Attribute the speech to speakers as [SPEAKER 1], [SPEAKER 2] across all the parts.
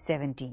[SPEAKER 1] 17।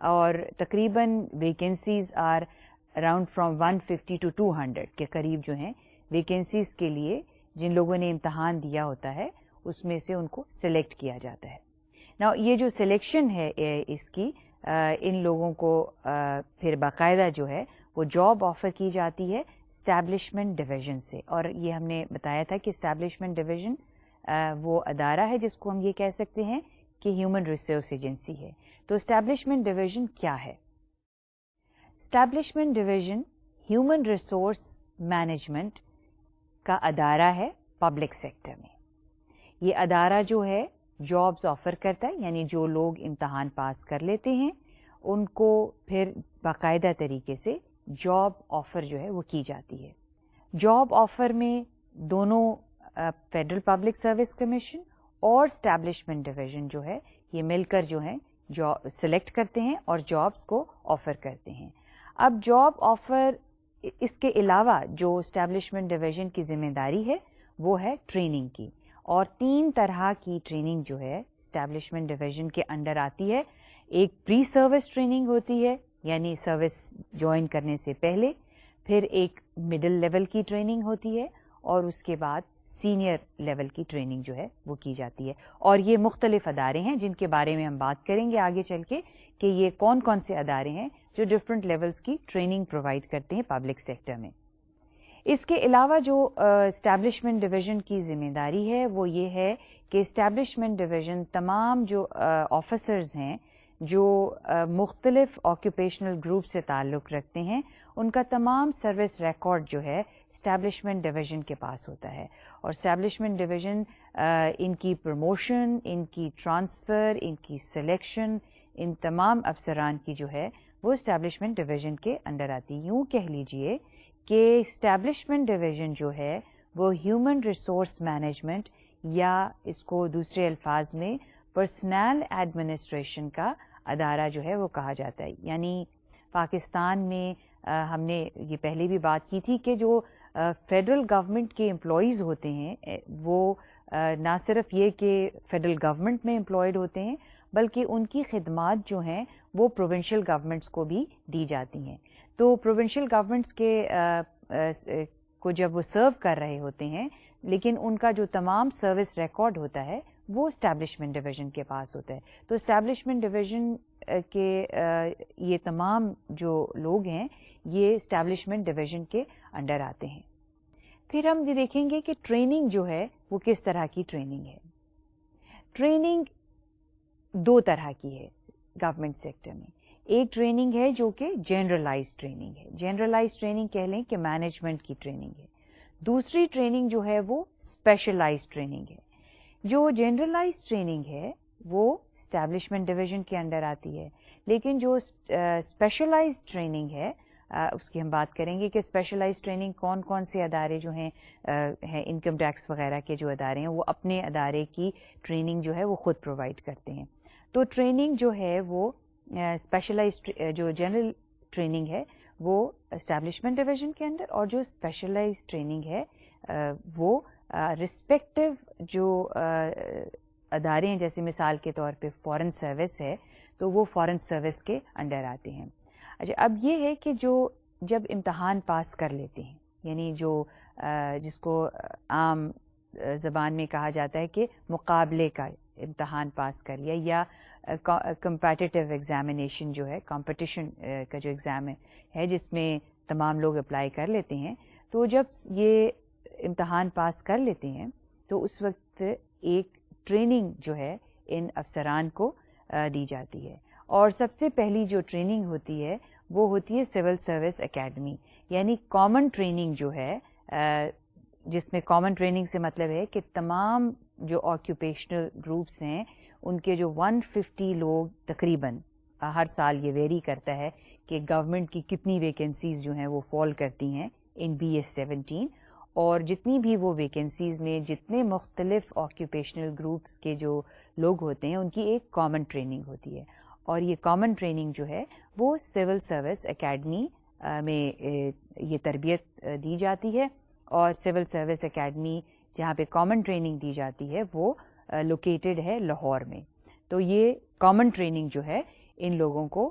[SPEAKER 1] اور تقریباً vacancies are around from 150 to 200 کے قریب جو ہیں ویکنسیز کے لیے جن لوگوں نے امتحان دیا ہوتا ہے اس میں سے ان کو سلیکٹ کیا جاتا ہے. نا یہ جو سلیکشن ہے اس کی ان لوگوں کو پھر باقاعدہ جو ہے وہ جاب آفر کی جاتی ہے اسٹیبلشمنٹ ڈویژن سے. اور یہ ہم نے بتایا تھا کہ اسٹیبلشمنٹ ڈویژن وہ ادارہ ہے جس کو ہم یہ کہہ سکتے ہیں کہ ہیومن ریسورس ایجنسی ہے. تو اسٹیبلشمنٹ ڈویژن کیا ہے؟ Establishment division human resource management کا ادارہ ہے پبلک سیکٹر میں. یہ ادارہ جو ہے جابز آفر کرتا ہے، یعنی جو لوگ امتحان پاس کر لیتے ہیں ان کو پھر باقاعدہ طریقے سے جاب آفر جو ہے وہ کی جاتی ہے. جاب آفر میں دونوں فیڈرل پبلک سروس کمیشن اور اسٹیبلشمنٹ ڈویژن جو ہے یہ مل کر جو ہے سلیکٹ کرتے ہیں اور جابس کو آفر کرتے ہیں. اب جاب آفر اس کے علاوہ جو اسٹیبلشمنٹ ڈویژن کی ذمہ داری ہے وہ ہے ٹریننگ کی، اور 3 طرح کی ٹریننگ جو ہے اسٹیبلشمنٹ ڈویژن کے انڈر آتی ہے. ایک پری سروس ٹریننگ ہوتی ہے یعنی سروس جوائن کرنے سے پہلے، پھر ایک مڈل لیول کی ٹریننگ ہوتی ہے اور اس کے بعد سینئر لیول کی ٹریننگ جو ہے وہ کی جاتی ہے. اور یہ مختلف ادارے ہیں جن کے بارے میں ہم بات کریں گے آگے چل کے کہ یہ کون کون سے ادارے ہیں جو ڈفرینٹ لیولز کی ٹریننگ پرووائڈ کرتے ہیں پبلک سیکٹر میں. اس کے علاوہ جو اسٹیبلشمنٹ ڈویژن کی ذمہ داری ہے وہ یہ ہے کہ اسٹیبلشمنٹ ڈویژن تمام جو آفیسرز ہیں جو مختلف آکوپیشنل گروپ سے تعلق رکھتے ہیں ان کا تمام سروس ریکارڈ جو ہے اسٹیبلشمنٹ ڈویژن کے پاس ہوتا ہے. اور اسٹیبلشمنٹ ڈویژن ان کی پروموشن، ان کی ٹرانسفر، ان کی سلیکشن، ان تمام افسران کی جو ہے وہ اسٹیبلشمنٹ ڈویژن کے انڈر آتی. یوں کہہ لیجئے کہ اسٹیبلشمنٹ ڈویژن جو ہے وہ ہیومن ریسورس مینجمنٹ یا اس کو دوسرے الفاظ میں پرسنل ایڈمنسٹریشن کا ادارہ جو ہے وہ کہا جاتا ہے. یعنی پاکستان میں ہم نے یہ پہلے بھی بات کی تھی کہ جو فیڈرل گورنمنٹ کے امپلائیز ہوتے ہیں وہ نہ صرف یہ کہ فیڈرل گورنمنٹ میں امپلائڈ ہوتے ہیں بلکہ ان کی خدمات جو ہیں وہ پروونشل گورنمنٹس کو بھی دی جاتی ہیں. تو پروونشل گورنمنٹس کے کو جب وہ سرو کر رہے ہوتے ہیں لیکن ان کا جو تمام سروس ریکارڈ ہوتا ہے وہ اسٹیبلشمنٹ ڈویژن کے پاس ہوتا ہے. تو اسٹیبلشمنٹ ڈویژن کے یہ تمام جو لوگ ہیں یہ اسٹیبلشمنٹ ڈویژن کے انڈر آتے ہیں. پھر ہم یہ دیکھیں گے کہ ٹریننگ جو ہے وہ کس طرح کی ٹریننگ ہے. ٹریننگ 2 طرح کی ہے گورنمنٹ سیکٹر میں. ایک ٹریننگ ہے جو کہ جنرلائز ٹریننگ ہے، جنرلائز ٹریننگ کہہ لیں کہ مینجمنٹ کی ٹریننگ ہے. دوسری ٹریننگ جو ہے وہ اسپیشلائز ٹریننگ ہے. جو جنرلائز ٹریننگ ہے وہ اسٹیبلشمنٹ ڈویژن کے انڈر آتی ہے، لیکن جو اسپیشلائز ٹریننگ ہے اس کی ہم بات کریں گے کہ اسپیشلائز ٹریننگ کون کون سے ادارے جو ہیں انکم ٹیکس وغیرہ کے جو ادارے ہیں وہ اپنے ادارے کی ٹریننگ جو ہے وہ خود پرووائڈ کرتے ہیں. تو ٹریننگ جو ہے وہ اسپیشلائز جو جنرل ٹریننگ ہے وہ اسٹیبلشمنٹ ڈویژن کے اندر، اور جو اسپیشلائز ٹریننگ ہے وہ رسپیکٹو جو ادارے ہیں جیسے مثال کے طور پہ فارن سروس ہے تو وہ فارن سروس کے انڈر آتے ہیں. اچھا، اب یہ ہے کہ جو جب امتحان پاس کر لیتے ہیں یعنی جو جس کو عام زبان میں کہا جاتا ہے کہ مقابلے کا امتحان پاس کر لیا یا کمپیٹیٹیو ایگزامینیشن جو ہے کمپٹیشن کا جو ایگزام ہے جس میں تمام لوگ اپلائی کر لیتے ہیں، تو جب یہ امتحان پاس کر لیتے ہیں تو اس وقت ایک ٹریننگ جو ہے ان افسران کو دی جاتی ہے. اور سب سے پہلی جو ٹریننگ ہوتی ہے وہ ہوتی ہے سول سروس اکیڈمی، یعنی کامن ٹریننگ جو ہے جس میں کامن ٹریننگ سے مطلب ہے کہ تمام جو آکوپیشنل گروپس ہیں ان کے جو 150 لوگ تقریباً ہر سال یہ ویری کرتا ہے کہ گورنمنٹ کی کتنی ویکنسیز جو ہیں وہ فال کرتی ہیں ان BS 17، اور جتنی بھی وہ ویکنسیز میں جتنے مختلف آکوپیشنل گروپس کے جو لوگ ہوتے ہیں ان کی ایک کامن ٹریننگ ہوتی ہے. اور یہ کامن ٹریننگ جو ہے وہ سول سروس اکیڈمی میں یہ تربیت دی جاتی ہے. اور سول سروس اکیڈمی جہاں پہ کامن ٹریننگ دی جاتی ہے وہ لوکیٹڈ ہے لاہور میں. تو یہ کامن ٹریننگ جو ہے ان لوگوں کو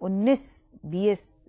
[SPEAKER 1] 19, 20,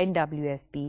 [SPEAKER 1] NWFP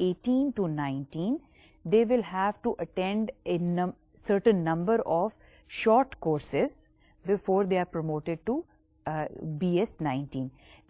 [SPEAKER 1] 18 to 19 they will have to attend a certain number of short courses before they are promoted to BS 19।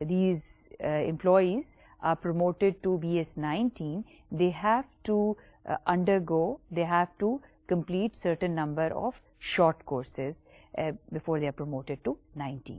[SPEAKER 1] these employees are promoted to BS 19 they have to they have to complete certain number of short courses before they are promoted to 19।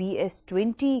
[SPEAKER 1] BS 20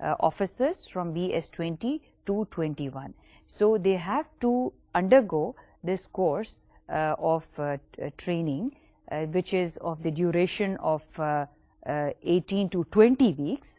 [SPEAKER 1] officers from BS 20 to 21. So they have to undergo this course of training which is of the duration of 18 to 20 weeks,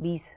[SPEAKER 1] 20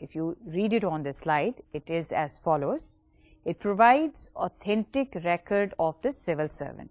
[SPEAKER 1] if you read it on the slide, it is as follows. It provides authentic record of the civil servant.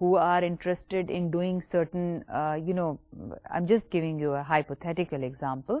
[SPEAKER 1] who are interested in doing certain I'm just giving you a hypothetical example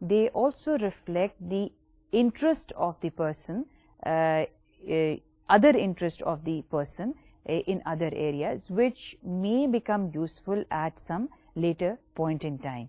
[SPEAKER 1] they also reflect the interest of the person, other interest of the person in other areas which may become useful at some later point in time.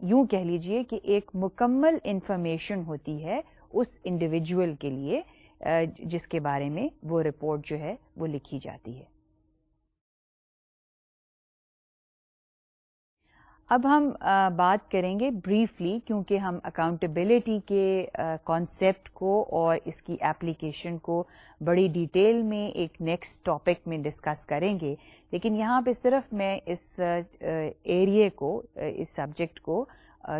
[SPEAKER 1] یوں کہہ لیجئے کہ ایک مکمل information ہوتی ہے اس individual کے لیے جس کے بارے میں وہ رپورٹ جو ہے وہ لکھی جاتی ہے. اب ہم بات کریں گے بریفلی، کیونکہ ہم اکاؤنٹیبلٹی کے کانسیپٹ کو اور اس کی ایپلیکیشن کو بڑی ڈیٹیل میں ایک نیکسٹ ٹاپک میں ڈسکس کریں گے، لیکن یہاں پہ صرف میں اس ایریے کو، اس سبجیکٹ کو،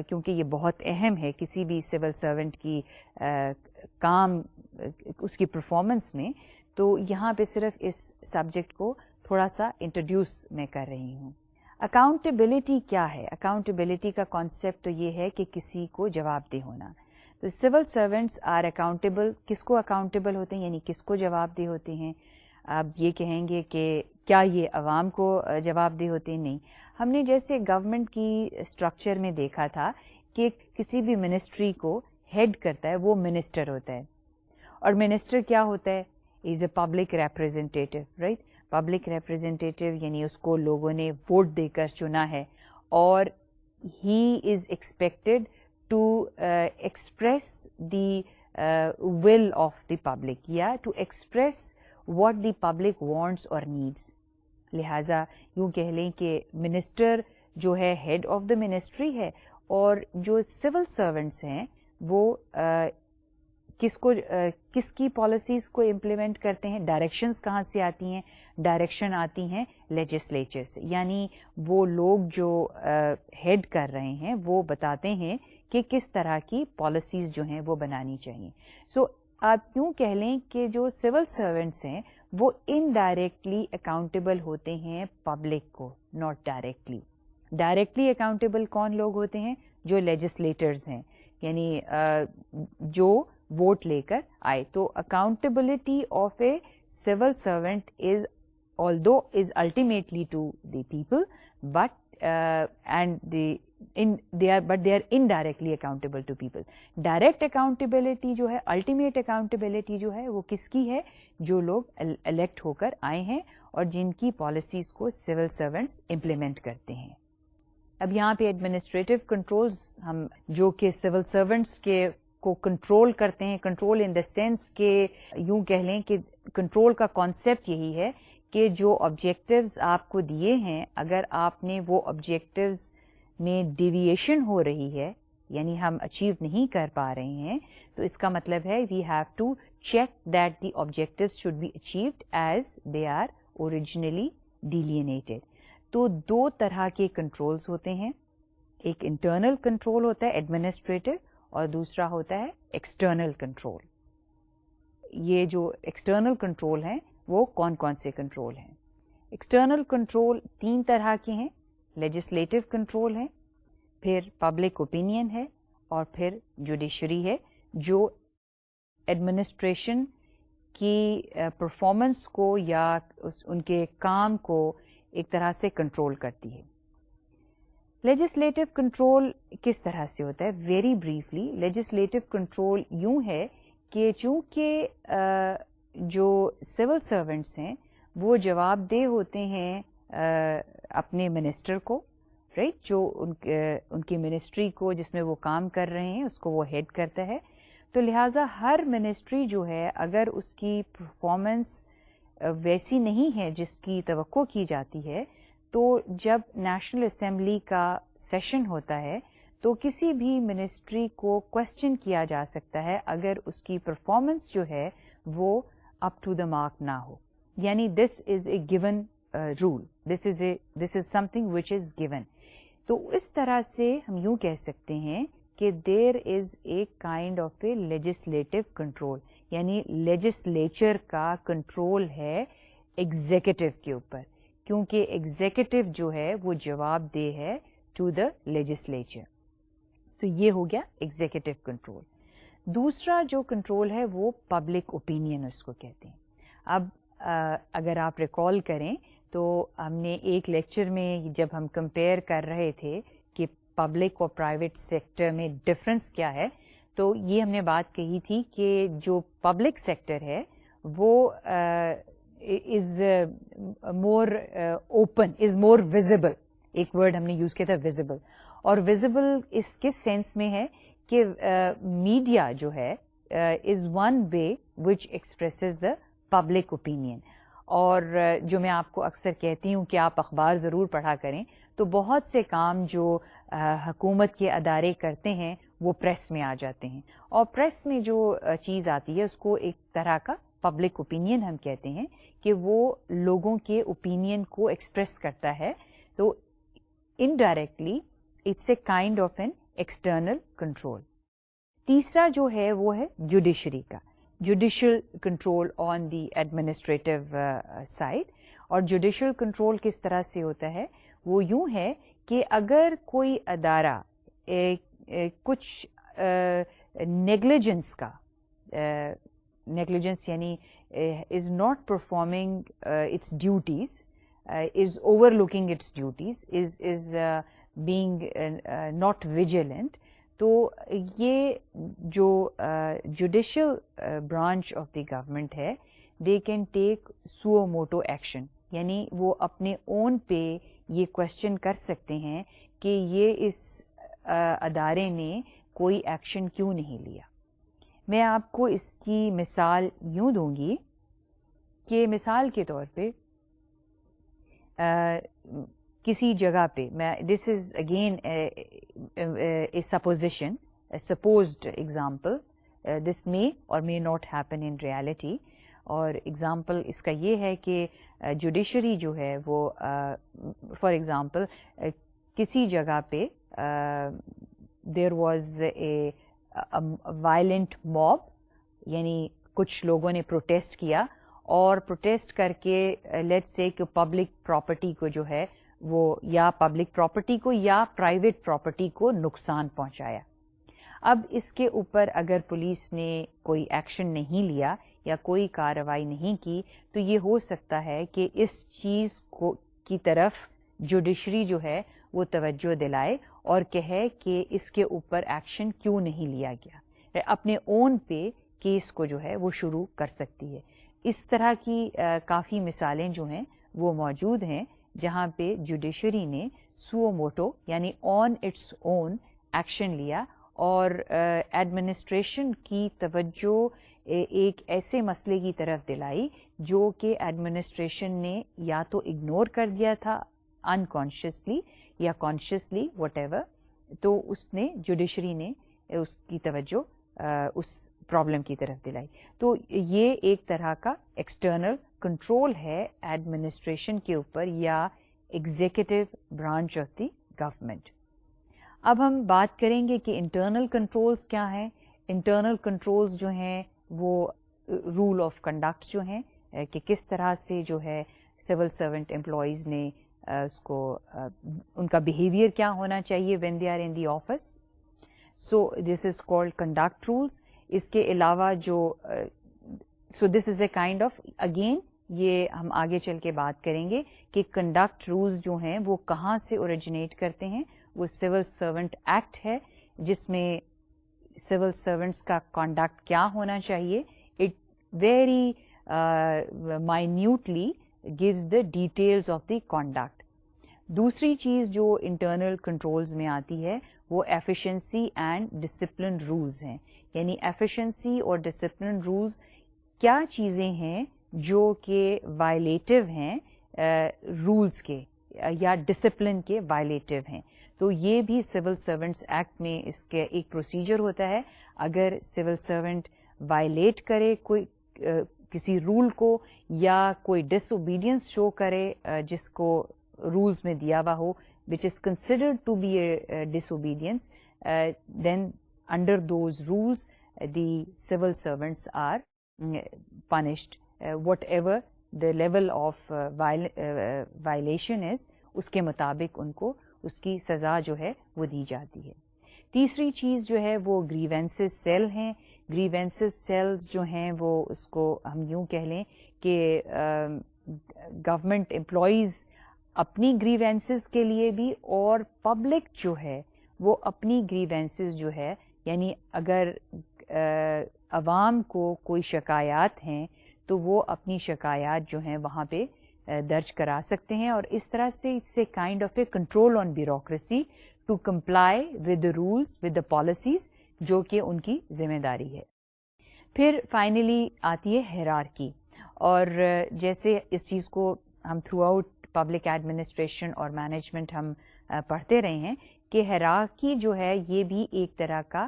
[SPEAKER 1] کیونکہ یہ بہت اہم ہے کسی بھی سول سرونٹ کی کام، اس کی پرفارمنس میں، تو یہاں پہ صرف اس سبجیکٹ کو تھوڑا سا انٹروڈیوس میں کر رہی ہوں. اکاؤنٹیبلٹی کیا ہے؟ اکاؤنٹیبلٹی کا کانسیپٹ تو یہ ہے کہ کسی کو جواب دہ ہونا. تو سول سرونٹس آر اکاؤنٹیبل. کس کو اکاؤنٹیبل ہوتے ہیں، یعنی کس کو جواب دہ ہوتے ہیں؟ آپ یہ کہیں گے کہ کیا یہ عوام کو جواب دہ ہوتے ہیں؟ نہیں. ہم نے جیسے گورنمنٹ کی اسٹرکچر میں دیکھا تھا کہ کسی بھی منسٹری کو ہیڈ کرتا ہے وہ منسٹر ہوتا ہے، اور منسٹر کیا ہوتا ہے؟ Is a public representative, right? Public representative یعنی اس کو لوگوں نے ووٹ دے کر چنا ہے، اور he is expected to express the will of the public, یا to express what the public wants اور نیڈس. لہٰذا یوں کہہ لیں کہ منسٹر جو ہے ہیڈ آف دا منسٹری ہے، اور جو سول سرونٹس ہیں وہ کس کی پالیسیز کو امپلیمنٹ کرتے ہیں؟ ڈائریکشنز کہاں سے آتی ہیں؟ ڈائریکشن آتی ہیں لیجسلیچر سے، یعنی وہ لوگ جو ہیڈ کر رہے ہیں وہ بتاتے ہیں کہ کس طرح کی پالیسیز جو ہیں وہ بنانی چاہیے. سو آپ یوں کہہ لیں کہ جو سول سرونٹس ہیں وہ انڈائریکٹلی اکاؤنٹیبل ہوتے ہیں پبلک کو، ناٹ ڈائریکٹلی. ڈائریکٹلی اکاؤنٹیبل کون لوگ ہوتے ہیں؟ جو لیجسلیٹرز ہیں، یعنی جو ووٹ لے کر آئے. تو accountability of a civil servant is, although is ultimately to the people, but they are indirectly accountable to people. Direct accountability جو ہے، ultimate accountability جو ہے وہ کس کی ہے؟ جو لوگ الیکٹ ہو کر آئے ہیں اور جن کی پالیسیز کو سول سرونٹس امپلیمنٹ کرتے ہیں. اب یہاں پہ ایڈمنسٹریٹو کنٹرولز ہم جو کہ سول سرونٹس کے کو کنٹرول کرتے ہیں، کنٹرول ان دا سینس کہ یوں کہہ لیں کہ کنٹرول کا کانسیپٹ یہی ہے کہ جو آبجیکٹیوز آپ کو دیے ہیں، اگر آپ نے وہ آبجیکٹیوز میں ڈیویشن ہو رہی ہے، یعنی ہم اچیو نہیں کر پا رہے ہیں، تو اس کا مطلب ہے we have to check that the objectives should be achieved as they are originally delineated. تو دو طرح کے کنٹرولز ہوتے ہیں، ایک انٹرنل کنٹرول ہوتا ہے ایڈمنسٹریٹو، اور دوسرا ہوتا ہے ایکسٹرنل کنٹرول. یہ جو ایکسٹرنل کنٹرول ہیں وہ کون کون سے کنٹرول ہیں؟ ایکسٹرنل کنٹرول تین طرح کے ہیں. لیجسلیٹو کنٹرول ہے، پھر پبلک اوپینین ہے، اور پھر جوڈیشری ہے، جو ایڈمنسٹریشن کی پرفارمنس کو یا ان کے کام کو ایک طرح سے کنٹرول کرتی ہے. لیجسلیٹو کنٹرول کس طرح سے ہوتا ہے؟ ویری بریفلی لیجسلیٹو کنٹرول یوں ہے کہ چونکہ جو سول سرونٹس ہیں وہ جواب دہ ہوتے ہیں اپنے منسٹر کو، رائٹ؟ جو ان کی منسٹری کو جس میں وہ کام کر رہے ہیں اس کو وہ ہیڈ کرتا ہے. تو لہٰذا ہر منسٹری جو ہے اگر اس کی پرفارمنس ویسی نہیں ہے جس کی توقع کی جاتی ہے، تو جب نیشنل اسمبلی کا سیشن ہوتا ہے تو کسی بھی منسٹری کو کوسچن کیا جا سکتا ہے اگر اس کی پرفارمنس جو ہے وہ اپ ٹو دا مارک نہ ہو. یعنی this is a given rule, this is something which is given. تو اس طرح سے ہم یوں کہہ سکتے ہیں کہ there is a kind of a legislative control, یعنی لیجسلیچر کا کنٹرول ہے ایگزیکٹو کے اوپر، کیونکہ ایگزیکٹو جو ہے وہ جواب دہ ہے ٹو دا لیجسلیچر. تو یہ ہو گیا ایگزیکٹو کنٹرول. دوسرا جو کنٹرول ہے وہ پبلک اوپینین اس کو کہتے ہیں. اب اگر آپ ریکال کریں تو ہم نے ایک لیکچر میں جب ہم کمپیئر کر رہے تھے کہ پبلک اور پرائیویٹ سیکٹر میں ڈفرنس کیا ہے، تو یہ ہم نے بات کہی تھی کہ جو پبلک سیکٹر ہے وہ از مور اوپن، از مور ویزیبل. ایک ورڈ ہم نے یوز کیا تھا ویزیبل. اور ویزیبل اس کس سینس میں ہے کہ میڈیا جو ہے is one way which expresses the public opinion. اور جو میں آپ کو اکثر کہتی ہوں کہ آپ اخبار ضرور پڑھا کریں، تو بہت سے کام جو حکومت کے ادارے کرتے ہیں وہ پریس میں آ جاتے ہیں، اور پریس میں جو چیز آتی ہے اس کو ایک طرح کا پبلک اوپینین ہم کہتے ہیں کہ وہ لوگوں کے اوپینین کو ایکسپریس کرتا ہے. تو indirectly it's a kind of an external control. تیسرا جو ہے وہ ہے جوڈیشری کا، judicial control on the administrative side. اور جوڈیشل کنٹرول کس طرح سے ہوتا ہے؟ وہ یوں ہے کہ اگر کوئی ادارہ کچھ نیگلیجنس کا، نیگلیجنس یعنی is not performing its duties, is overlooking its duties, is being not vigilant. تو یہ جو judicial branch of the government ہے they can take suo moto action، یعنی وہ اپنے اون پہ یہ کوشچن کر سکتے ہیں کہ یہ اس ادارے نے کوئی ایکشن کیوں نہیں لیا. میں آپ کو اس کی مثال یوں دوں گی کہ مثال کے طور پہ کسی جگہ پہ میں، this is again a supposition, a supposed example, this may or may not happen in reality. اور ایگزامپل اس کا یہ ہے کہ جوڈیشری جو ہے وہ فار ایگزامپل کسی جگہ پہ there was a violent mob, یعنی کچھ لوگوں نے پروٹیسٹ کیا اور پروٹیسٹ کر کے لیٹس سے کہ پبلک پراپرٹی کو جو ہے وہ یا پبلک پراپرٹی کو یا پرائیویٹ پراپرٹی کو نقصان پہنچایا. اب اس کے اوپر اگر پولیس نے کوئی ایکشن نہیں لیا یا کوئی کارروائی نہیں کی تو یہ ہو سکتا ہے کہ اس چیز کو کی طرف جوڈیشری جو ہے وہ توجہ دلائے اور کہے کہ اس کے اوپر ایکشن کیوں نہیں لیا گیا، اپنے اون پہ کیس کو جو ہے وہ شروع کر سکتی ہے. اس طرح کی کافی مثالیں جو ہیں وہ موجود ہیں جہاں پہ جوڈیشری نے سو موٹو یعنی آن اٹس اون ایکشن لیا اور ایڈمنسٹریشن کی توجہ ایک ایسے مسئلے کی طرف دلائی جو کہ ایڈمنسٹریشن نے یا تو اگنور کر دیا تھا انکانشیسلی یا کانشیسلی وٹ ایور. تو اس نے جوڈیشری نے اس کی توجہ اس پرابلم کی طرف دلائی. تو یہ ایک طرح کا ایکسٹرنل کنٹرول ہے ایڈمنسٹریشن کے اوپر یا executive branch of the government. اب ہم بات کریں گے کہ انٹرنل کنٹرولز کیا ہیں. انٹرنل کنٹرولز جو ہیں وہ رول آف کنڈکٹ جو ہیں کہ کس طرح سے جو ہے سول سرونٹ امپلائیز نے اس کو ان کا بیہیویئر کیا ہونا چاہیے when they are in the office. So this is called conduct rules. اس کے علاوہ جو so this is a kind of again یہ ہم آگے چل کے بات کریں گے کہ کنڈکٹ رولز جو ہیں وہ کہاں سے اوریجنیٹ کرتے ہیں. وہ سول سرونٹ ایکٹ ہے جس میں سول سرونٹس کا کنڈکٹ کیا ہونا چاہیے. It very minutely gives the details of the conduct. دوسری چیز جو انٹرنل کنٹرولز میں آتی ہے وہ ایفیشنسی اینڈ ڈسپلن رولز ہیں. یعنی ایفیشنسی اور ڈسپلن رولز کیا چیزیں ہیں جو کہ وائلیٹو ہیں رولز کے یا ڈسپلن کے وائلیٹو ہیں. تو یہ بھی سول سرونٹس ایکٹ میں اس کے ایک پروسیجر ہوتا ہے. اگر سول سرونٹ وائلیٹ کرے کوئی کسی رول کو یا کوئی ڈس اوبیڈینس شو کرے جس کو رولز میں دیا ہوا ہو which is considered to be a disobedience, then under those rules the civil servants are punished whatever the level of violation is. اس کے مطابق ان کو اس کی سزا جو ہے وہ دی جاتی ہے. تیسری چیز جو ہے وہ گریوینسز سیل ہیں. گریوینسز سیلز جو ہیں وہ اس کو ہم یوں کہہ لیں کہ گورنمنٹ امپلائیز اپنی گریوینسز کے لیے بھی اور پبلک جو ہے وہ اپنی گریوینسز جو ہے یعنی اگر عوام کو کوئی شکایات ہیں تو وہ اپنی شکایات جو ہیں وہاں پہ درج کرا سکتے ہیں. اور اس طرح سے it's a kind of a control on bureaucracy to comply with the rules with the policies جو کہ ان کی ذمہ داری ہے. پھر فائنلی آتی ہے ہیرارکی, اور جیسے اس چیز کو ہم تھرو آؤٹ پبلک ایڈمنسٹریشن اور مینجمنٹ ہم پڑھتے رہے ہیں کہ ہیرارکی جو ہے یہ بھی ایک طرح کا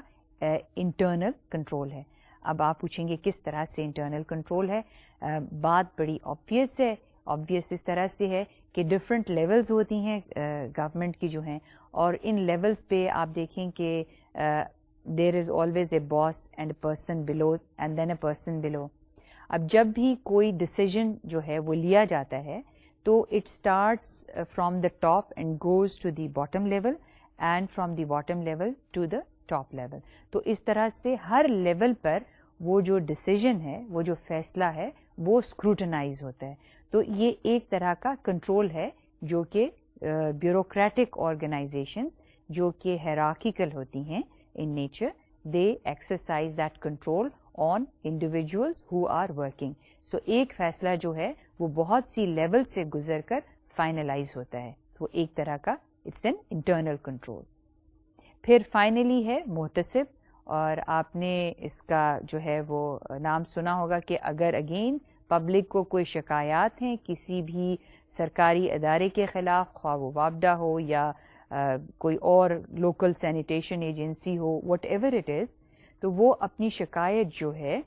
[SPEAKER 1] انٹرنل کنٹرول ہے. اب آپ پوچھیں گے کس طرح سے انٹرنل کنٹرول ہے؟ بات بڑی آبویس ہے. آبویس اس طرح سے ہے کہ ڈفرینٹ لیولز ہوتی ہیں گورنمنٹ کی جو ہیں, اور ان لیولز پہ آپ دیکھیں کہ there is always a boss and a person below and then a person below. اب جب بھی کوئی ڈسیزن جو ہے وہ لیا جاتا ہے تو it starts from the top and goes to the bottom level and from the bottom level to the top level. تو اس طرح سے ہر لیول پر وہ جو ڈسیزن ہے, وہ جو فیصلہ ہے, وہ اسکروٹنائز ہوتا ہے. تو یہ ایک طرح کا کنٹرول ہے جو کہ بیوروکریٹک آرگنائزیشنز جو کہ ہیرارکیکل ہوتی ہیں in nature, they exercise that control on individuals who are working. So ایک فیصلہ جو ہے وہ بہت سی لیول سے گزر کر فائنلائز ہوتا ہے. تو ایک طرح کا اٹس این انٹرنل کنٹرول. پھر فائنلی ہے محتسب, اور آپ نے اس کا جو ہے وہ نام سنا ہوگا کہ اگر اگین پبلک کو کوئی شکایات ہیں کسی بھی سرکاری ادارے کے خلاف, خواہ وہ وابڈا ہو یا کوئی اور local sanitation agency who, what ever it is, تو وہ اپنی شکایت جو ہے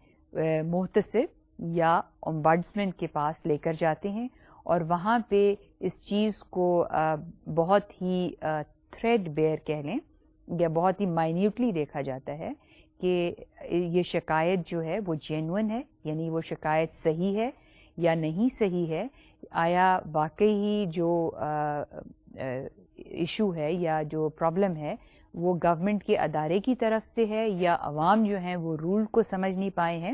[SPEAKER 1] محتسب یا اومبڈسمین کے پاس لے کر جاتے ہیں, اور وہاں پہ اس چیز کو بہت ہی تھریڈ بیئر کہہ لیں یا بہت ہی مائنیوٹلی دیکھا جاتا ہے کہ یہ شکایت جو ہے وہ جینوئن ہے, یعنی وہ شکایت صحیح ہے یا نہیں صحیح ہے, آیا واقعی ہی جو ایشو ہے یا جو پرابلم ہے وہ گورنمنٹ کے ادارے کی طرف سے ہے یا عوام جو ہیں وہ رول کو سمجھ نہیں پائے ہیں.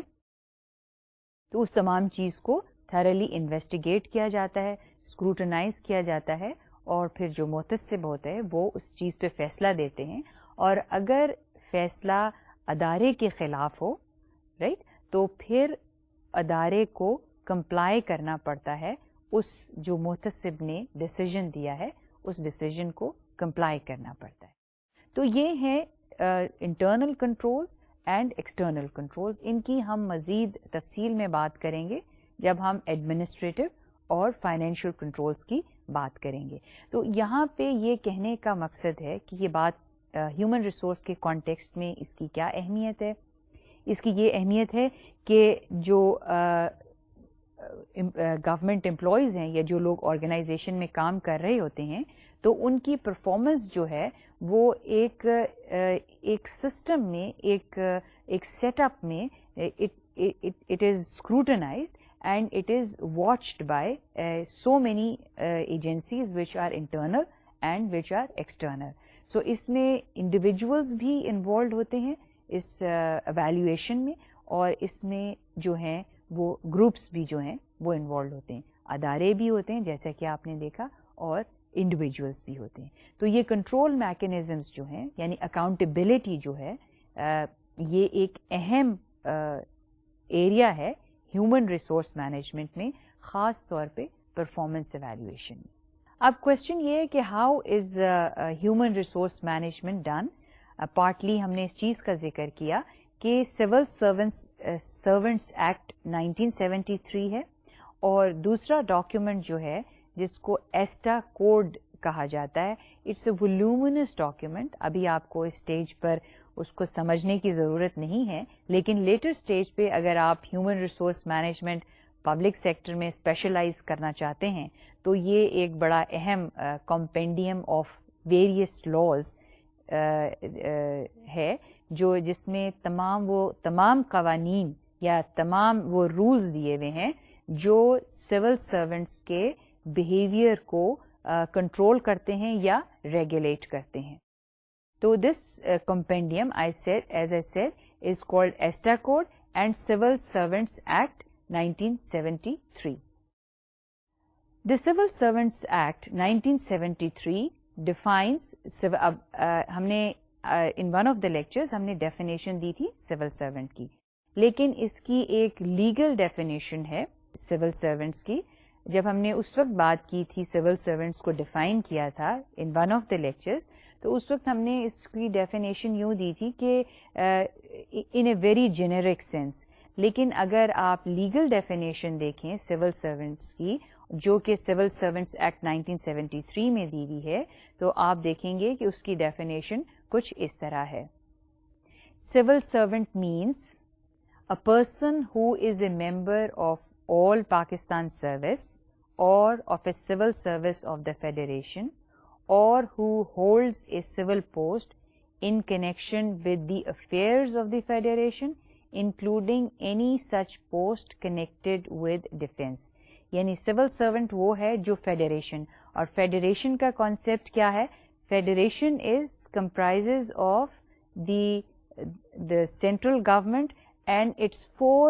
[SPEAKER 1] تو اس تمام چیز کو تھرلی انویسٹیگیٹ کیا جاتا ہے, اسکروٹنائز کیا جاتا ہے, اور پھر جو محتسب ہوتا ہے وہ اس چیز پہ فیصلہ دیتے ہیں. اور اگر فیصلہ ادارے کے خلاف ہو, رائٹ, تو پھر ادارے کو کمپلائی کرنا پڑتا ہے اس جو محتسب نے ڈیسیژن دیا ہے اس ڈیسیژن کو کمپلائی کرنا پڑتا ہے. تو یہ ہیں internal controls and external controls. ان کی ہم مزید تفصیل میں بات کریں گے جب ہم ایڈمنسٹریٹو اور فائنینشیل کنٹرولز کی بات کریں گے. تو یہاں پہ یہ کہنے کا مقصد ہے کہ یہ بات ہیومن ریسورس کے کانٹیکسٹ میں اس کی کیا اہمیت ہے. اس کی یہ اہمیت ہے کہ جو گورنمنٹ امپلائیز ہیں یا جو لوگ آرگنائزیشن میں کام کر رہے ہوتے ہیں تو ان کی پرفارمنس جو ہے وہ ایک سسٹم میں ایک سیٹ اپ میں it is scrutinised and it is watched by so many agencies which are internal and which are external. So اس میں انڈیویجولز بھی انوالوڈ ہوتے ہیں اس ایویلیویشن میں, اور اس میں جو ہیں وہ گروپس بھی جو ہیں وہ انوالوڈ ہوتے ہیں, ادارے بھی ہوتے ہیں جیسا کہ آپ نے دیکھا, اور انڈیویجولس بھی ہوتے ہیں. تو یہ کنٹرول میکینزمز جو ہیں یعنی اکاؤنٹیبلٹی جو ہے یہ ایک اہم ایریا ہے ہیومن ریسورس مینجمنٹ میں, خاص طور پہ پرفارمنس ایویلیویشن میں. اب کوشچن یہ ہے کہ how is human resource management done. Partly ہم نے اس چیز کا ذکر کیا کہ سول سرونٹس ایکٹ 1973 ہے, اور دوسرا ڈاکیومنٹ جو ہے جس کو ایسٹا کوڈ کہا جاتا ہے, اٹس اے ولیومنس ڈاکیومنٹ. ابھی آپ کو اس اسٹیج پر اس کو سمجھنے کی ضرورت نہیں ہے, لیکن لیٹر اسٹیج پہ اگر آپ human resource management public sector میں اسپیشلائز کرنا چاہتے ہیں تو یہ ایک بڑا اہم کمپینڈیم آف ویریس لاز ہے جو جس میں تمام قوانین یا تمام وہ رولز دیے ہوئے ہیں جو سول سرونٹس کے بیہیویئر کو کنٹرول کرتے ہیں یا ریگولیٹ کرتے ہیں. تو this compendium as I said is called Esta code and civil servants act 1973. The Civil Servants Act 1973 defines ہم نے in one of the lectures ہم نے definition دی تھی civil servant کی, لیکن اس کی ایک legal definition ہے civil servants کی. جب ہم نے اس وقت بات کی تھی civil servants کو define کیا تھا in one of the lectures, تو اس وقت ہم نے اس کی ڈیفینیشن یوں دی تھی کہ ان اے ویری جینیرک سینس. لیکن اگر آپ لیگل ڈیفینیشن دیکھیں سول سرونٹس کی, جو کہ سول سرونٹس ایکٹ 1973 میں دی ہوئی ہے, تو آپ دیکھیں گے کہ اس کی ڈیفینیشن کچھ اس طرح ہے. Civil servant means a person who is a member of all Pakistan service or of a civil service of the Federation or who holds a civil post in connection with the affairs of the Federation, including any such post connected with defense. یعنی civil servant وہ ہے جو federation, اور federation کا concept کیا ہے؟ Federation is کمپرائزز of the central government and its four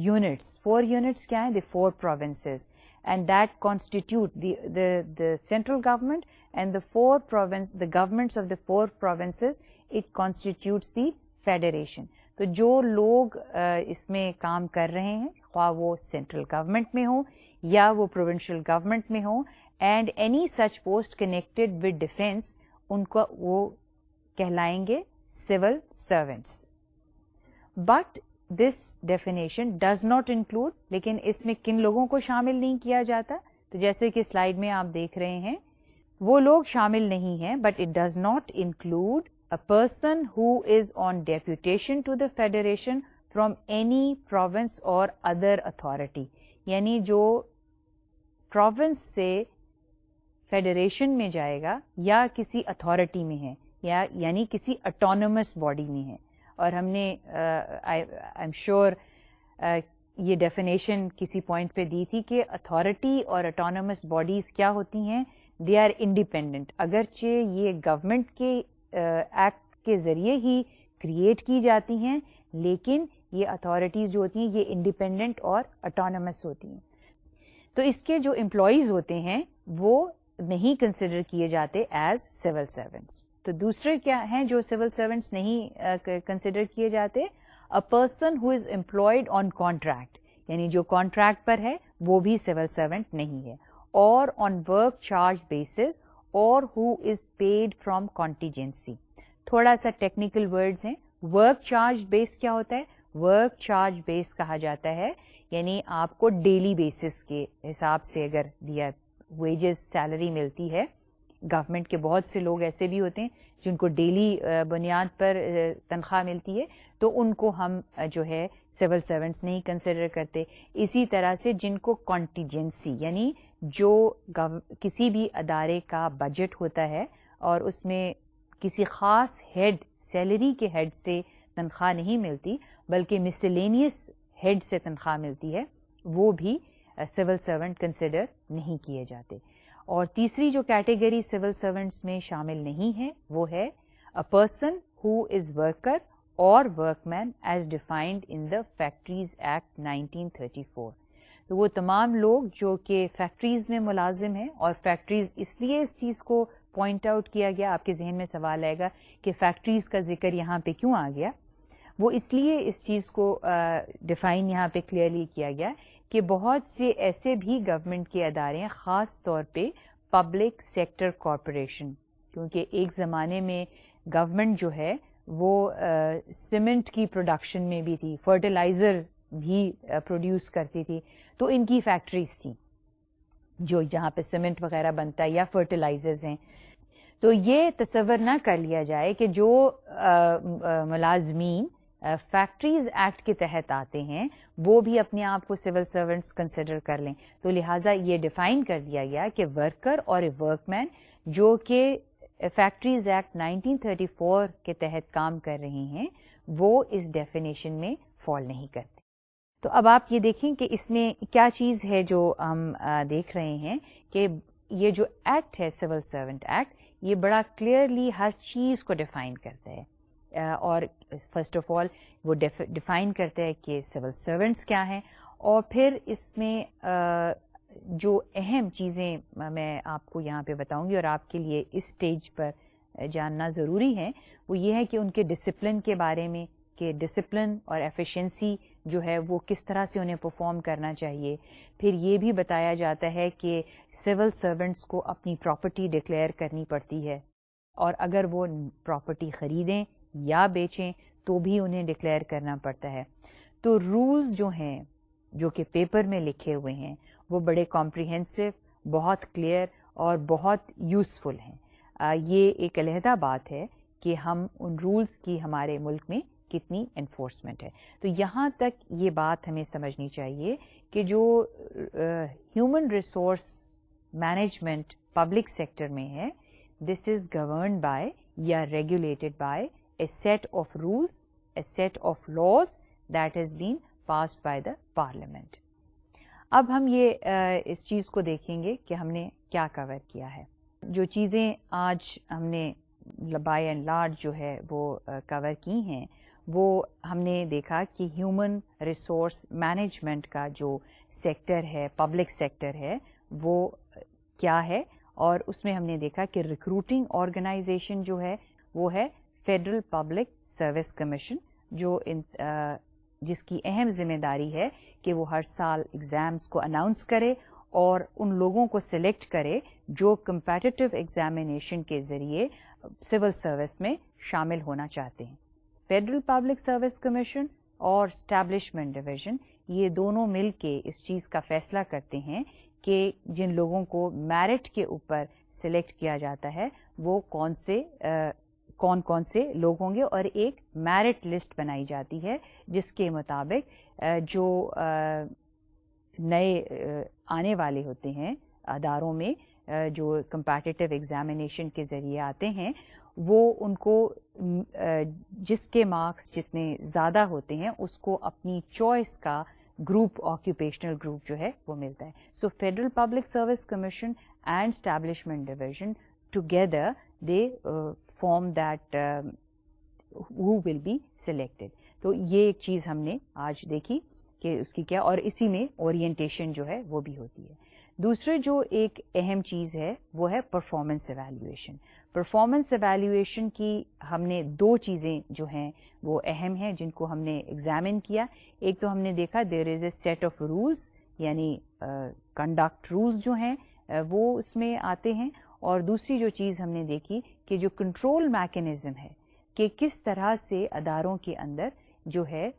[SPEAKER 1] units. Four units kya hai? The four provinces, and that constitute the central government and the governments of the four provinces. It constitutes the federation. تو جو لوگ اس میں کام کر رہے ہیں, خواہ وہ central government میں ہوں یا وہ پروونشل گورنمنٹ میں ہوں, and any such post connected with defence, ان کو وہ کہلائیں گے civil servants. But this definition does not include, لیکن اس میں کن لوگوں کو شامل نہیں کیا جاتا؟ تو جیسے کہ سلائیڈ میں آپ دیکھ رہے ہیں, وہ لوگ شامل نہیں ہیں, but it does not include a person who is on deputation to the federation from any province or other authority. یعنی جو province سے فیڈریشن میں جائے گا یا کسی اتھارٹی میں ہے, یعنی کسی اٹونومس باڈی میں ہے. اور ہم نے آئی ایم شیور یہ ڈیفینیشن کسی پوائنٹ پہ دی تھی کہ اتھارٹی اور اٹونومس باڈیز کیا ہوتی ہیں؟ They are independent. اگرچہ یہ گورنمنٹ کے ایکٹ کے ذریعے ہی کریٹ کی جاتی ہیں, لیکن یہ اتھارٹیز جو ہوتی ہیں یہ انڈیپینڈنٹ اور اٹونومس ہوتی ہیں. تو اس کے جو امپلائیز ہوتے ہیں وہ نہیں کنسیڈر کیے جاتے ایز سول سرونٹس. تو دوسرے کیا ہیں جو سول سرونٹس نہیں کنسیڈر کیے جاتے؟ A person who is employed on contract, یعنی جو کانٹریکٹ پر ہے وہ بھی سول سرونٹ نہیں ہے, اور آن ورک چارج بیسس, اور ہو از پیڈ فرام کانٹیجنسی. تھوڑا سا ٹیکنیکل ورڈز ہیں. ورک چارج بیس کیا ہوتا ہے؟ ورک چارج بیس کہا جاتا ہے یعنی آپ کو ڈیلی بیسس کے حساب سے اگر دیا ویجز سیلری ملتی ہے. گورنمنٹ کے بہت سے لوگ ایسے بھی ہوتے ہیں جن کو ڈیلی بنیاد پر تنخواہ ملتی ہے, تو ان کو ہم جو ہے سول سرونٹس نہیں کنسیڈر کرتے. اسی طرح سے جن کو کانٹیجنسی, یعنی جو کسی بھی ادارے کا بجٹ ہوتا ہے اور اس میں کسی خاص ہیڈ, سیلری کے ہیڈ سے تنخواہ نہیں ملتی بلکہ مسلینیس ہیڈ سے تنخواہ ملتی ہے, وہ بھی سول سرونٹ کنسیڈر نہیں کیے جاتے. اور تیسری جو کیٹیگری سول سرونٹس میں شامل نہیں ہے وہ ہے a person who is worker or workman as defined in the factories act 1934. تو وہ تمام لوگ جو کہ فیکٹریز میں ملازم ہیں, اور فیکٹریز اس لیے اس چیز کو پوائنٹ آؤٹ کیا گیا, آپ کے ذہن میں سوال آئے گا کہ فیکٹریز کا ذکر یہاں پہ کیوں آ گیا. وہ اس لیے اس چیز کو ڈیفائن یہاں پہ کلیئرلی کیا گیا کہ بہت سے ایسے بھی گورنمنٹ کے ادارے ہیں, خاص طور پہ پبلک سیکٹر کارپوریشن, کیونکہ ایک زمانے میں گورنمنٹ جو ہے وہ سیمنٹ کی پروڈکشن میں بھی تھی, فرٹیلائزر بھی پروڈیوس کرتی تھی, تو ان کی فیکٹریز تھیں جو جہاں پہ سیمنٹ وغیرہ بنتا ہے یا فرٹیلائزرز ہیں. تو یہ تصور نہ کر لیا جائے کہ جو ملازمین فیکٹریز ایکٹ کے تحت آتے ہیں وہ بھی اپنے آپ کو سول سرونٹس کنسیڈر کر لیں. تو لہٰذا یہ ڈیفائن کر دیا گیا کہ ورکر اور اے ورک مین جو کہ فیکٹریز ایکٹ 1934 کے تحت کام کر رہے ہیں وہ اس ڈیفینیشن میں فال نہیں کرتے. تو اب آپ یہ دیکھیں کہ اس میں کیا چیز ہے جو ہم دیکھ رہے ہیں کہ یہ جو ایکٹ ہے سول سرونٹ ایکٹ, یہ بڑا کلیئرلی ہر چیز کو ڈیفائن کرتا ہے. اور فرسٹ آف آل وہ ڈیفائن کرتا ہے کہ سول سرونٹس کیا ہیں, اور پھر اس میں جو اہم چیزیں میں آپ کو یہاں پہ بتاؤں گی اور آپ کے لیے اس سٹیج پر جاننا ضروری ہے, وہ یہ ہے کہ ان کے ڈسپلن کے بارے میں, کہ ڈسپلن اور ایفیشنسی جو ہے وہ کس طرح سے انہیں پرفارم کرنا چاہیے. پھر یہ بھی بتایا جاتا ہے کہ سول سرونٹس کو اپنی پراپرٹی ڈکلیئر کرنی پڑتی ہے, اور اگر وہ پراپرٹی خریدیں یا بیچیں تو بھی انہیں ڈکلیئر کرنا پڑتا ہے. تو رولز جو ہیں جو کہ پیپر میں لکھے ہوئے ہیں وہ بڑے کمپریہنسو, بہت کلیئر اور بہت یوزفل ہیں. یہ ایک علیحدہ بات ہے کہ ہم ان رولز کی ہمارے ملک میں کتنی انفورسمنٹ ہے. تو یہاں تک یہ بات ہمیں سمجھنی چاہیے کہ جو human resource management public sector میں ہے, دس از گورنڈ بائی یا regulated by a set of rules, a set of laws that has been passed by the parliament. اب ہم یہ اس چیز کو دیکھیں گے کہ ہم نے کیا کور کیا ہے. جو چیزیں آج ہم نے بائی اینڈ لارج جو ہے وہ کور کی ہیں, وہ ہم نے دیکھا کہ ہیومن ریسورس مینجمنٹ کا جو سیکٹر ہے, پبلک سیکٹر ہے, وہ کیا ہے, اور اس میں ہم نے دیکھا کہ ریکروٹنگ آرگنائزیشن جو ہے وہ ہے فیڈرل پبلک سروس کمیشن, جو جس کی اہم ذمہ داری ہے کہ وہ ہر سال ایگزامز کو اناؤنس کرے اور ان لوگوں کو سلیکٹ کرے جو کمپیٹیٹو ایگزامینیشن کے ذریعے سول سروس میں شامل ہونا چاہتے ہیں. فیڈرل پبلک سروس کمیشن اور اسٹیبلشمنٹ ڈویژن یہ دونوں مل کے اس چیز کا فیصلہ کرتے ہیں کہ جن لوگوں کو میرٹ کے اوپر سلیکٹ کیا جاتا ہے وہ کون کون سے لوگ ہوں گے, اور ایک میرٹ لسٹ بنائی جاتی ہے جس کے مطابق جو نئے آنے والے ہوتے ہیں اداروں میں, جو کمپیٹیٹو ایگزامینیشن کے ذریعے آتے ہیں, وہ ان کو جس کے مارکس جتنے زیادہ ہوتے ہیں اس کو اپنی چوائس کا گروپ, آکوپیشنل گروپ جو ہے وہ ملتا ہے. So federal public service commission and establishment division together they form that who will be selected. تو یہ ایک چیز ہم نے آج دیکھی کہ اس کی کیا, اور اسی میں اورینٹیشن جو ہے وہ بھی ہوتی ہے. دوسرے جو ایک اہم چیز ہے وہ ہے پرفارمنس ایویلیویشن. پرفارمنس ایویلیویشن کی ہم نے دو چیزیں جو ہیں وہ اہم ہیں جن کو ہم نے ایگزامن کیا. ایک تو ہم نے دیکھا دیر is a set of rules, یعنی کنڈکٹ رولز جو ہیں وہ اس میں آتے ہیں, اور دوسری جو چیز ہم نے دیکھی کہ جو کنٹرول میکینزم ہے کہ کس طرح سے اداروں کے اندر جو ہے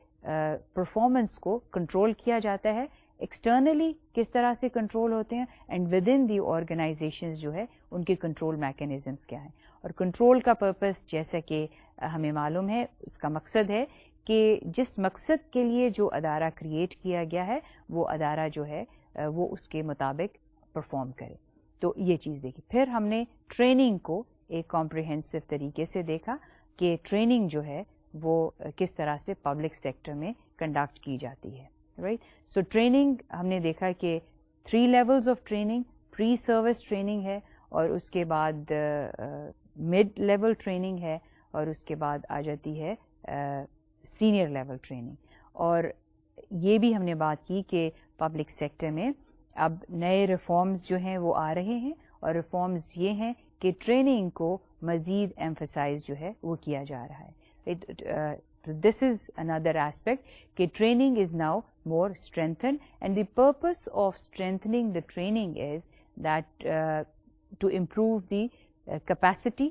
[SPEAKER 1] پرفارمنس کو کنٹرول کیا جاتا ہے, ایکسٹرنلی کس طرح سے کنٹرول ہوتے ہیں, and with in the organisations جو ہے ان کے کنٹرول میکینزمس کیا ہیں. اور کنٹرول کا پرپس جیسا کہ ہمیں معلوم ہے اس کا مقصد ہے کہ جس مقصد کے لیے جو ادارہ کریٹ کیا گیا ہے وہ ادارہ جو ہے وہ اس کے مطابق پرفارم کرے. تو یہ چیز دیکھی. پھر ہم نے ٹریننگ کو ایک کمپریہنسو طریقے سے دیکھا کہ ٹریننگ جو ہے وہ کس طرح سے پبلک سیکٹر میں کنڈکٹ کی جاتی ہے, رائٹ. سو ٹریننگ ہم نے دیکھا کہ 3 levels of training, pre service training ہے, اور اس کے بعد مڈ لیول ٹریننگ ہے, اور اس کے بعد آ جاتی ہے سینئر لیول ٹریننگ. اور یہ بھی ہم نے بات کی کہ پبلک سیکٹر میں اب نئے ریفارمز جو ہیں وہ آ رہے ہیں, اور ریفارمز یہ ہیں کہ ٹریننگ کو مزید ایمفسائز جو ہے وہ کیا جا رہا ہے. دس از اندر ایسپیکٹ کہ training is now more strengthened, and the purpose of strengthening the training is that to improve the capacity,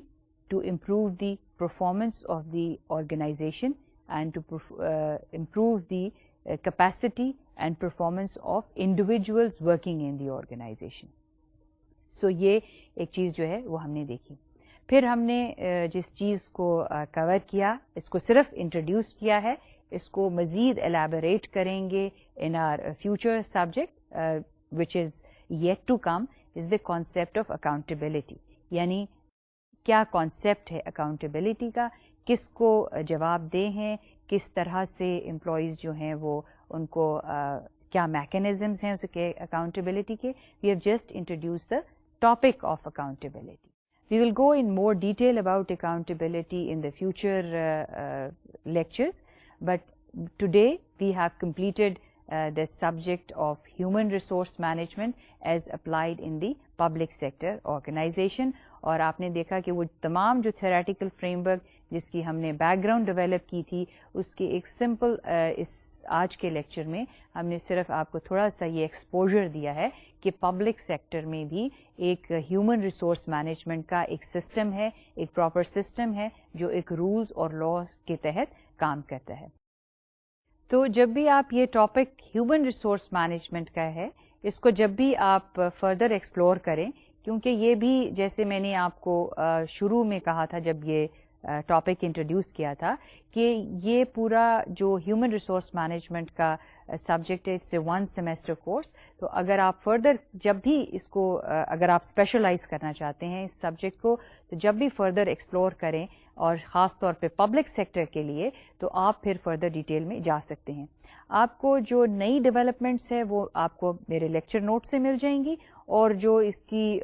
[SPEAKER 1] to improve the performance of the organization, and to improve the capacity and performance of individuals working in the organization. So یہ ایک چیز جو ہے وہ ہم نے دیکھی. پھر ہم نے جس چیز کو کور کیا اس کو صرف انٹروڈیوس کیا ہے, اس کو مزید ایلیبوریٹ کریں گے in our future subject which is yet to come, is the concept of accountability. یعنی کیا کانسیپٹ ہے اکاؤنٹیبلٹی کا, کس کو جواب دہ ہیں, کس طرح سے امپلائیز جو ہیں وہ ان کو کیا میکینزمز ہیں اس کے اکاؤنٹیبلٹی کے. We have just introduce the topic of accountability. We will go in more detail about accountability in the future lectures, but today we have completed the subject of human resource management as applied in the public sector organization. اور آپ نے دیکھا کہ وہ تمام جو theoretical frame work جس کی ہم نے بیک گراؤنڈ ڈیولپ کی تھی، اس کے ایک سمپل اس آج کے لیکچر میں ہم نے صرف آپ کو تھوڑا سا یہ ایکسپوجر دیا ہے کہ پبلک سیکٹر میں بھی ایک ہیومن ریسورس مینجمنٹ کا ایک سسٹم ہے، ایک پراپر سسٹم ہے جو ایک رولز اور لاز کے تحت کام کرتا ہے۔ تو جب بھی آپ یہ ٹاپک ہیومن ریسورس مینجمنٹ کا ہے، اس کو جب بھی آپ فردر ایکسپلور کریں، کیونکہ یہ بھی جیسے میں نے آپ کو شروع میں کہا تھا جب یہ ٹاپک انٹروڈیوس کیا تھا کہ یہ پورا جو ہیومن ریسورس مینجمنٹ کا سبجیکٹ ہے، اٹس اے 1 سیمسٹر کورس، تو اگر آپ فردر جب بھی اس کو اگر آپ اسپیشلائز کرنا چاہتے ہیں اس سبجیکٹ کو، تو جب بھی فردر ایکسپلور کریں اور خاص طور پہ پبلک سیکٹر کے لیے، تو آپ پھر فردر ڈیٹیل میں جا سکتے ہیں۔ آپ کو جو نئی ڈیولپمنٹس ہے وہ آپ کو میرے لیکچر نوٹ سے مل جائیں گی، اور جو اس کی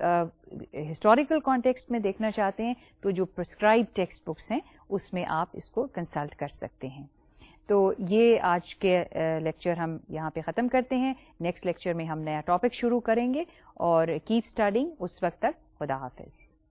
[SPEAKER 1] ہسٹوریکل کانٹیکسٹ میں دیکھنا چاہتے ہیں تو جو پرسکرائب ٹیکسٹ بکس ہیں اس میں آپ اس کو کنسلٹ کر سکتے ہیں۔ تو یہ آج کے لیکچر ہم یہاں پہ ختم کرتے ہیں۔ نیکسٹ لیکچر میں ہم نیا ٹاپک شروع کریں گے، اور کیپ اسٹڈینگ۔ اس وقت تک خدا حافظ۔